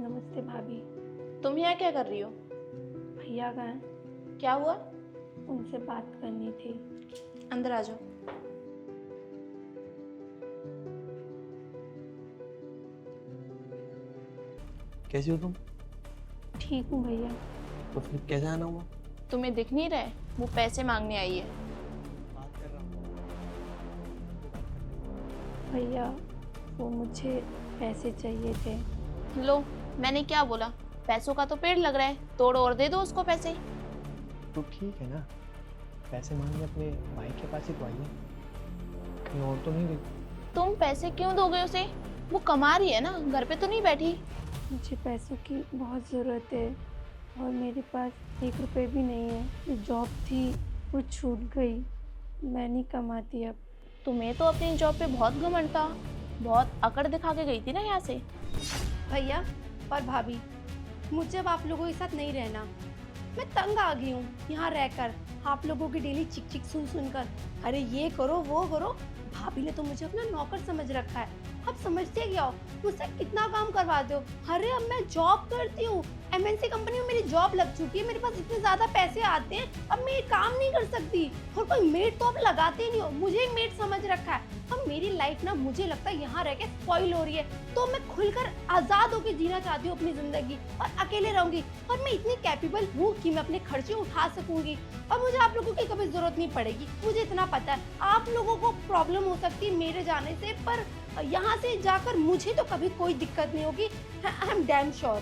नमस्ते भाभी। तुम यहाँ क्या कर रही हो? भैया का है, क्या हुआ? उनसे बात करनी थी। अंदर आ जाओ। कैसी हो तुम? ठीक हूँ भैया। तो फिर कैसे आना हुआ? तुम्हें दिख नहीं रहा है? वो पैसे मांगने आई है। बात कर रहा हूँ। भैया वो मुझे पैसे चाहिए थे। लो, मैंने क्या बोला? पैसों का तो पेड़ लग रहा है, तोड़ और दे दो उसको पैसे। तो ठीक है ना, पैसे मांगने अपने भाई के पास ही तो आई है, कहीं और तो नहीं गई। तुम पैसे क्यों दोगे उसे? वो कमा रही है ना, घर पे तो नहीं बैठी। मुझे पैसों की बहुत ज़रूरत है और मेरे पास 1 रुपये भी नहीं है। जो जॉब थी वो छूट गई, मैं नहीं कमाती अब। तुम्हें तो अपनी जॉब पे बहुत घमंड था, बहुत अकड़ दिखा के गई थी ना यहाँ से। भैया और भाभी, मुझे अब आप लोगों के साथ नहीं रहना। मैं तंग आ गई हूँ यहाँ रहकर, आप लोगों की डेली चिक चिक सुन सुनकर। अरे ये करो वो करो। भाभी ने तो मुझे अपना नौकर समझ रखा है। आप समझते क्या हो? मुझसे कितना काम करवाते हो। अरे अब मैं जॉब करती हूँ, एमएनसी कंपनी में मेरी जॉब लग चुकी है, मेरे पास इतने ज्यादा पैसे आते हैं, अब मैं ये काम नहीं कर सकती। और कोई मेड तो अब लगाते ही नहीं हो, मुझे ही मेड समझ रखा है। अब मेरी लाइफ ना, मुझे लगता है यहाँ रह के स्पॉइल हो रही है। तो मैं खुलकर आजाद होकर जीना चाहती हूँ अपनी जिंदगी, और अकेले रहूंगी। और मैं इतनी कैपेबल हूँ कि मैं अपने खर्चे उठा सकूंगी, और मुझे आप लोगों की कभी जरूरत नहीं पड़ेगी। मुझे इतना पता है आप लोगों को प्रॉब्लम हो सकती है मेरे जाने से, पर यहाँ से जाकर मुझे तो कभी कोई दिक्कत नहीं होगी। I am damn sure.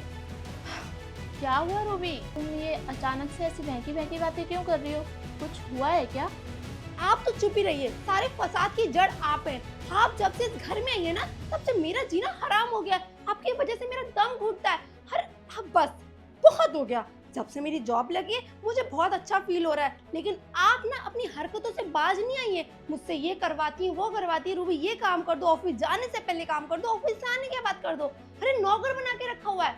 क्या हुआ रूबी? तुम ये अचानक से ऐसी बहकी बहकी बातें क्यों कर रही हो? कुछ हुआ है क्या? आप तो चुप ही रहिए, सारे फसाद की जड़ आप हैं। आप जब से इस घर में आई है ना, तब से मेरा जीना हराम हो गया। आपकी वजह से मेरा दम घुटता है। हर अब बस बहुत हो गया। जब से मेरी जॉब लगी है मुझे बहुत अच्छा फील हो रहा है, लेकिन आप ना अपनी हरकतों से बाज नहीं आई है। मुझसे ये करवाती है वो करवाती है, रूबी ये काम कर दो, ऑफिस जाने से पहले काम कर दो, ऑफिस से आने के बाद कर दो। अरे नौकर बना के रखा हुआ है।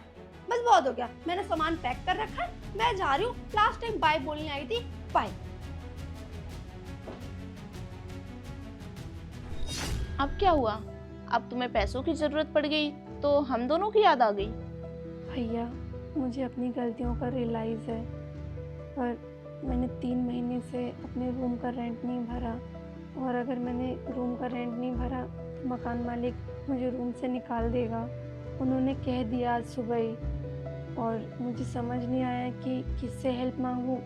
बस बहुत हो गया, मैंने सामान पैक कर रखा है, मैं जा रही हूँ। लास्ट टाइम बाय बोलने आई थी, बाय। अब क्या हुआ? अब तुम्हें पैसों की जरूरत पड़ गई तो हम दोनों की याद आ गई। भैया मुझे अपनी गलतियों का रियलाइज़ है, पर मैंने 3 महीने से अपने रूम का रेंट नहीं भरा, और अगर मैंने रूम का रेंट नहीं भरा तो मकान मालिक मुझे रूम से निकाल देगा। उन्होंने कह दिया आज सुबह ही, और मुझे समझ नहीं आया कि किससे हेल्प मांगूं,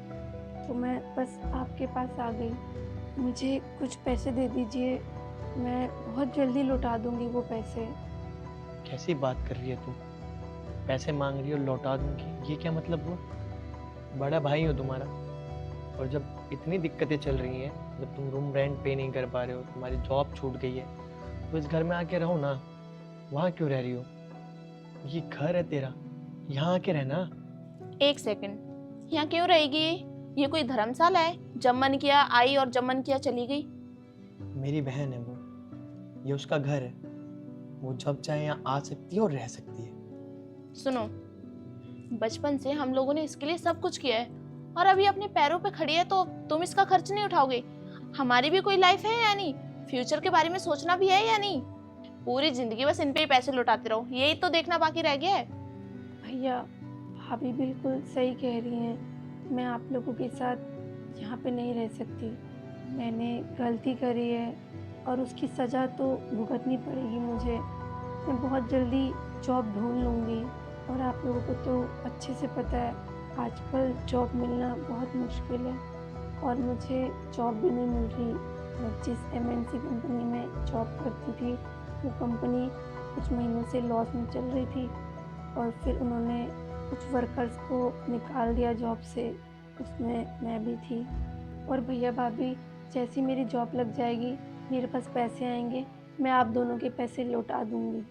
तो मैं बस आपके पास आ गई। मुझे कुछ पैसे दे दीजिए, मैं बहुत जल्दी लौटा दूंगी वो पैसे। कैसी बात कर रही है तू? पैसे मांग रही हो लौटा दूंगी, ये क्या मतलब हुआ? बड़ा भाई हो तुम्हारा, और जब इतनी दिक्कतें चल रही हैं, जब तुम रूम रेंट पे नहीं कर पा रहे हो, तुम्हारी जॉब छूट गई है, तो इस घर में आके रहो ना। वहाँ क्यों रह रही हो? ये घर है तेरा, यहाँ आके रहना। एक सेकंड, यहाँ क्यों रहेगी ये कोई धर्मशाला है? जब मन किया आई और जब मन किया चली गई। मेरी बहन है वो, ये उसका घर है, वो जब चाहे यहाँ आ सकती है और रह सकती है। सुनो, बचपन से हम लोगों ने इसके लिए सब कुछ किया है, और अभी अपने पैरों पे खड़ी है तो तुम इसका खर्च नहीं उठाओगे? हमारी भी कोई लाइफ है या नहीं? फ्यूचर के बारे में सोचना भी है या नहीं? पूरी जिंदगी बस इन पे ही पैसे लुटाते रहो, यही तो देखना बाकी रह गया है। भैया भाभी बिल्कुल सही कह रही हैं, मैं आप लोगों के साथ यहाँ पे नहीं रह सकती। मैंने गलती करी है और उसकी सज़ा तो भुगतनी पड़ेगी मुझे। मैं बहुत जल्दी जॉब ढूंढ लूँगी, और आप लोगों को तो अच्छे से पता है आजकल जॉब मिलना बहुत मुश्किल है, और मुझे जॉब भी नहीं मिल रही। मैं जिस एमएनसी कंपनी में जॉब करती थी वो कंपनी कुछ महीनों से लॉस में चल रही थी, और फिर उन्होंने कुछ वर्कर्स को निकाल दिया जॉब से, उसमें मैं भी थी। और भैया भाभी जैसी मेरी जॉब लग जाएगी, मेरे पास पैसे आएंगे, मैं आप दोनों के पैसे लौटा दूंगी।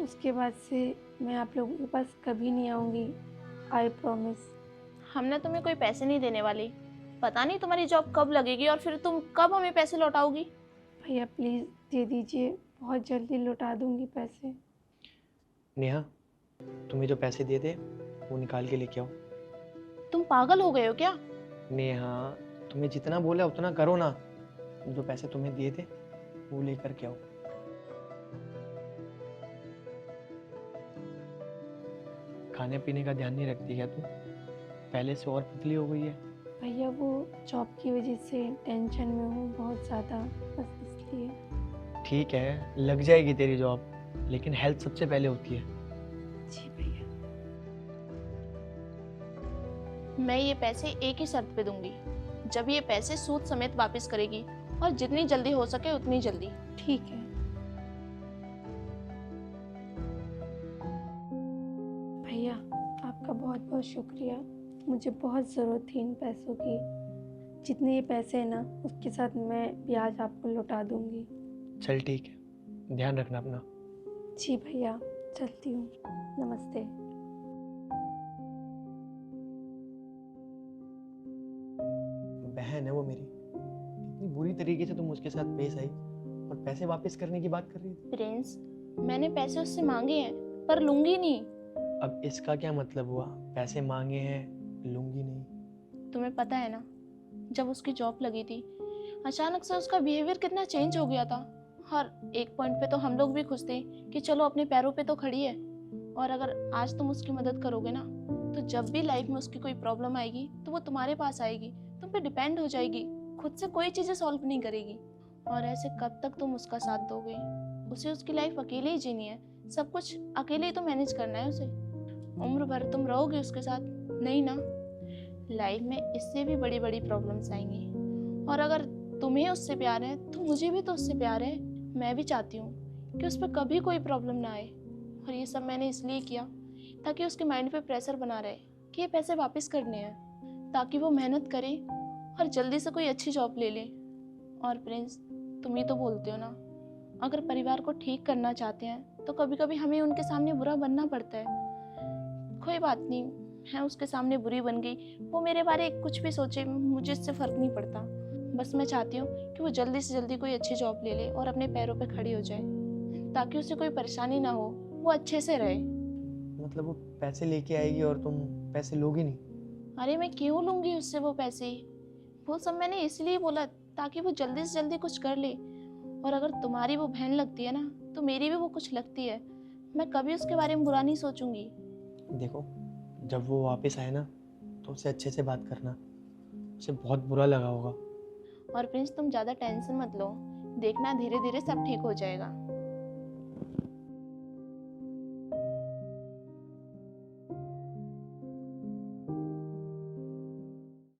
उसके बाद से मैं आप लोगों के पास कभी नहीं आऊँगी, आई प्रॉमिस। हमने तुम्हें कोई पैसे नहीं देने वाली। पता नहीं तुम्हारी जॉब कब लगेगी और फिर तुम कब हमें पैसे लौटाओगी। भैया प्लीज़ दे दीजिए, बहुत जल्दी लौटा दूंगी पैसे। नेहा, तुम्हें जो पैसे दिए थे वो निकाल के लेके आओ। तुम पागल हो गए हो क्या? नेहा, तुम्हें जितना बोला उतना करो ना। जो पैसे तुम्हें दिए थे वो लेकर के आओ। खाने पीने का ध्यान नहीं रखती क्या तू? पहले से और पतली हो गई है। भैया वो जॉब की वजह से टेंशन में हूँ बहुत ज़्यादा, बस इसलिए। ठीक है, लग जाएगी तेरी जॉब, लेकिन हेल्थ सबसे पहले होती है। जी भैया। मैं ये पैसे एक ही शर्त पे दूंगी, जब ये पैसे सूद समेत वापस करेगी, और जितनी जल्दी हो सके उतनी जल्दी। ठीक है भैया, आपका बहुत बहुत शुक्रिया। मुझे बहुत ज़रूरत थी इन पैसों की। जितने ये पैसे हैं ना, उसके साथ मैं ब्याज आपको लौटा दूंगी। चल ठीक है, ध्यान रखना अपना। जी भैया, चलती हूँ। नमस्ते। बहन है वो मेरी, इतनी बुरी तरीके से तुम उसके साथ पेश आई और पैसे वापस करने की बात कर रही थी। प्रिंस, मैंने पैसे उससे मांगे हैं, पर लूंगी नहीं। अब इसका क्या मतलब हुआ? पैसे मांगे हैं, लूंगी नहीं? तुम्हें पता है ना, जब उसकी जॉब लगी थी, अचानक से उसका बिहेवियर कितना चेंज हो गया था। हर एक पॉइंट पे तो हम लोग भी खुश थे कि चलो अपने पैरों पे तो खड़ी है। और अगर आज तुम उसकी मदद करोगे ना, तो जब भी लाइफ में उसकी कोई प्रॉब्लम आएगी तो वो तुम्हारे पास आएगी, तुम पे डिपेंड हो जाएगी, खुद से कोई चीज़ें सॉल्व नहीं करेगी। और ऐसे कब तक तुम उसका साथ दोगे? उसे उसकी लाइफ अकेले ही जीनी है, सब कुछ अकेले ही तो मैनेज करना है उसे। उम्र भर तुम रहोगे उसके साथ? नहीं ना। लाइफ में इससे भी बड़ी बड़ी प्रॉब्लम्स आएंगी, और अगर तुम्हें उससे प्यार है तो मुझे भी तो उससे प्यार है। मैं भी चाहती हूँ कि उस पर कभी कोई प्रॉब्लम ना आए, और ये सब मैंने इसलिए किया ताकि उसके माइंड पे प्रेशर बना रहे कि ये पैसे वापस करने हैं, ताकि वो मेहनत करे और जल्दी से कोई अच्छी जॉब ले ले। और प्रिंस, तुम ही तो बोलते हो ना, अगर परिवार को ठीक करना चाहते हैं तो कभी कभी हमें उनके सामने बुरा बनना पड़ता है। कोई बात नहीं, मैं उसके सामने बुरी बन गई, वो मेरे बारे कुछ भी सोचे, मुझे इससे फ़र्क नहीं पड़ता। बस मैं चाहती हूँ कि वो जल्दी से जल्दी कोई अच्छी जॉब ले ले और अपने पैरों पे खड़ी हो जाए, ताकि उसे कोई परेशानी ना हो, वो अच्छे से रहे। मतलब वो पैसे लेके आएगी और तुम पैसे लोगी नहीं? अरे मैं क्यों लूँगी उससे वो पैसे? वो सब मैंने इसलिए बोला ताकि वो जल्दी से जल्दी कुछ कर ले। और अगर तुम्हारी वो बहन लगती है ना, तो मेरी भी वो कुछ लगती है। मैं कभी उसके बारे में बुरा नहीं सोचूंगी। देखो, जब वो वापस आए ना, तो उससे अच्छे से बात करना, उसे बहुत बुरा लगा होगा। और प्रिंस, तुम ज़्यादा टेंशन मत लो, देखना धीरे धीरे सब ठीक हो जाएगा।